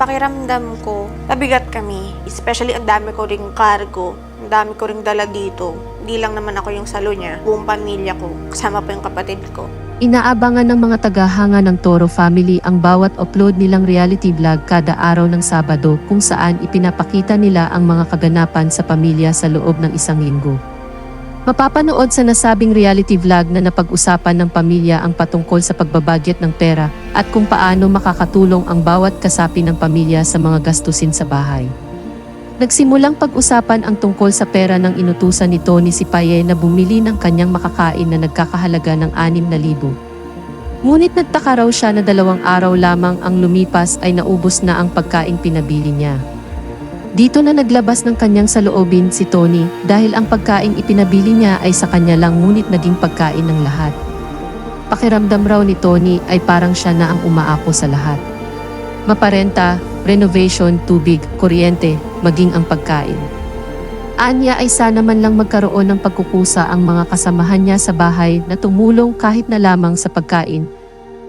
pakiramdam ko, mabigat kami. Especially ang dami ko ring cargo. Ang dami ko ring dala dito. Hindi lang naman ako yung salo niya. Buong pamilya ko. Kasama pa yung kapatid ko. Inaabangan ng mga tagahanga ng Toro family ang bawat upload nilang reality vlog kada araw ng Sabado kung saan ipinapakita nila ang mga kaganapan sa pamilya sa loob ng isang linggo. Mapapanood sa nasabing reality vlog na napag-usapan ng pamilya ang patungkol sa pagbabudget ng pera at kung paano makakatulong ang bawat kasapi ng pamilya sa mga gastusin sa bahay. Nagsimulang pag-usapan ang tungkol sa pera ng inutusan ni Tony si Paye na bumili ng kanyang makakain na nagkakahalaga ng 6,000. Ngunit nagtaka raw siya na 2 araw lamang ang lumipas ay naubos na ang pagkaing pinabili niya. Dito na naglabas ng kanyang saloobin si Tony dahil ang pagkaing ipinabili niya ay sa kanya lang ngunit naging pagkain ng lahat. Pakiramdam raw ni Tony ay parang siya na ang umaako sa lahat. Maparenta, renovation, tubig, kuryente, maging ang pagkain. Anya ay sana man lang magkaroon ng pagkukusa ang mga kasamahan niya sa bahay na tumulong kahit na lamang sa pagkain,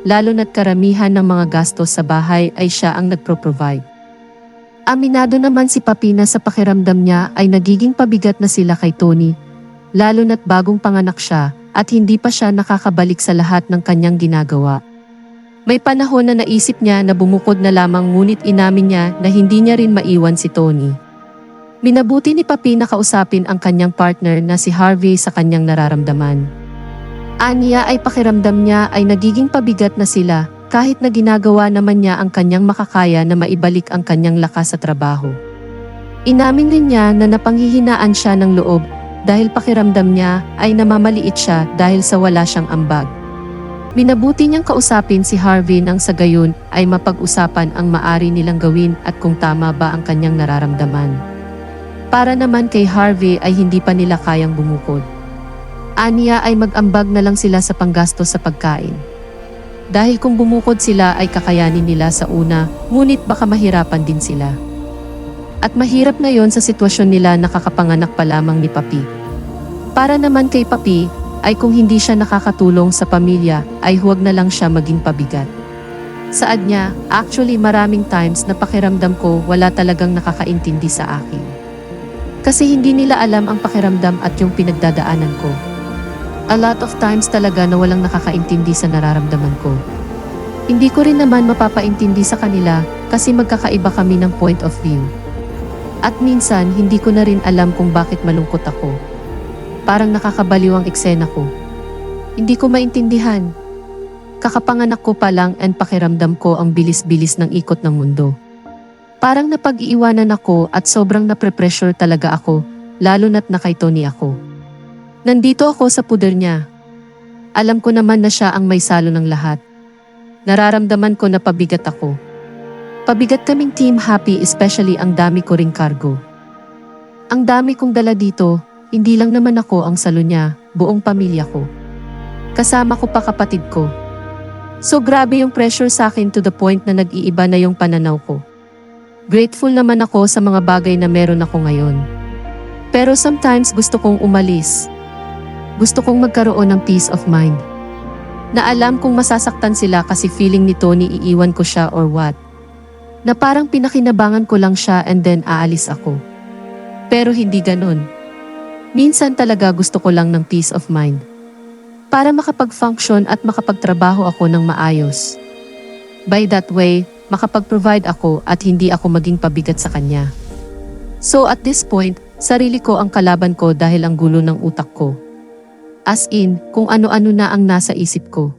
lalo na't karamihan ng mga gastos sa bahay ay siya ang nagpro-provide. Aminado naman si Papi na sa pakiramdam niya ay nagiging pabigat na sila kay Tony, lalo na't bagong panganak siya at hindi pa siya nakakabalik sa lahat ng kanyang ginagawa. May panahon na naisip niya na bumukod na lamang ngunit inamin niya na hindi niya rin maiwan si Tony. Minabuti ni Papi na kausapin ang kanyang partner na si Harvey sa kanyang nararamdaman. Aniya ay pakiramdam niya ay nagiging pabigat na sila kahit na ginagawa naman niya ang kanyang makakaya na maibalik ang kanyang lakas sa trabaho. Inamin rin niya na napanghihinaan siya ng loob dahil pakiramdam niya ay namamaliit siya dahil sa wala siyang ambag. Minabuti niyang kausapin si Harvey nang sa gayon ay mapag-usapan ang maari nilang gawin at kung tama ba ang kanyang nararamdaman. Para naman kay Harvey ay hindi pa nila kayang bumukod. Aniya ay mag-ambag na lang sila sa panggastos sa pagkain. Dahil kung bumukod sila ay kakayanin nila sa una, ngunit baka mahirapan din sila. At mahirap na yon sa sitwasyon nila na kakapanganak pa lamang ni Papi. Para naman kay Papi, ay kung hindi siya nakakatulong sa pamilya, ay huwag na lang siya maging pabigat. Saad niya, actually maraming times na pakiramdam ko wala talagang nakakaintindi sa akin. Kasi hindi nila alam ang pakiramdam at yung pinagdadaanan ko. A lot of times talaga na walang nakakaintindi sa nararamdaman ko. Hindi ko rin naman mapapaintindi sa kanila kasi magkakaiba kami ng point of view. At minsan hindi ko na rin alam kung bakit malungkot ako. Parang nakakabaliw ang eksena ko. Hindi ko maintindihan. Kakapanganak ko pa lang and pakiramdam ko ang bilis-bilis ng ikot ng mundo. Parang napag-iiwanan ako at sobrang napre-pressure talaga ako, lalo na't na kay Tony ako. Nandito ako sa puder niya. Alam ko naman na siya ang may salo ng lahat. Nararamdaman ko na pabigat ako. Pabigat kaming team Happy, especially ang dami ko ring cargo. Ang dami kong dala dito. Hindi lang naman ako ang salo niya, buong pamilya ko. Kasama ko pa kapatid ko. So grabe yung pressure sa akin to the point na nag-iiba na yung pananaw ko. Grateful naman ako sa mga bagay na meron ako ngayon. Pero sometimes gusto kong umalis. Gusto kong magkaroon ng peace of mind. Na alam kong masasaktan sila kasi feeling ni Tony iiwan ko siya or what. Na parang pinakinabangan ko lang siya and then aalis ako. Pero hindi ganon. Minsan talaga gusto ko lang ng peace of mind. Para makapag-function at makapagtrabaho ako ng maayos. By that way, makapag-provide ako at hindi ako maging pabigat sa kanya. So at this point, sarili ko ang kalaban ko dahil ang gulo ng utak ko. As in, kung ano-ano na ang nasa isip ko.